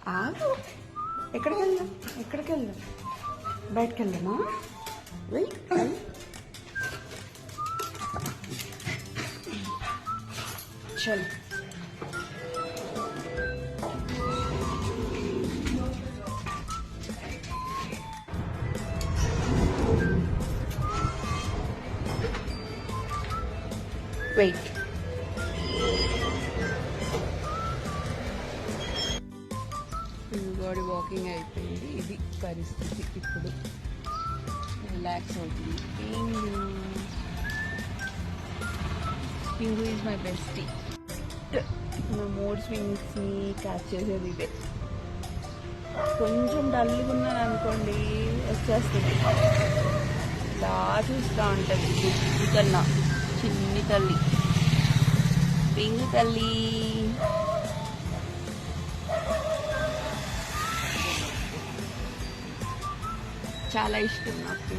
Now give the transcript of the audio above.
ఆగు. ఎక్కడికి వెళ్దాం? ఎక్కడికి వెళ్దాం? బయటకు వెళ్దామా? వెయిట్. చలో. వెయిట్. బాడీ వాకింగ్ అయిపోయింది. ఇది పరిస్థితి. ఇప్పుడు రిలాక్స్ అవుతుంది. పింగు ఈజ్ మై బెస్టీ. నా మూడ్ స్వింగ్స్ని క్యాచ్ చేసేది ఇదే. కొంచెం డల్గా ఉన్నాను అనుకోండి, వచ్చేస్తుంది. ఇలా చూస్తూ ఉంటుంది బుద్ధి కన్నా. చిన్ని తల్లి, పింగు తల్లి. చాలా ఇష్టం నాకు.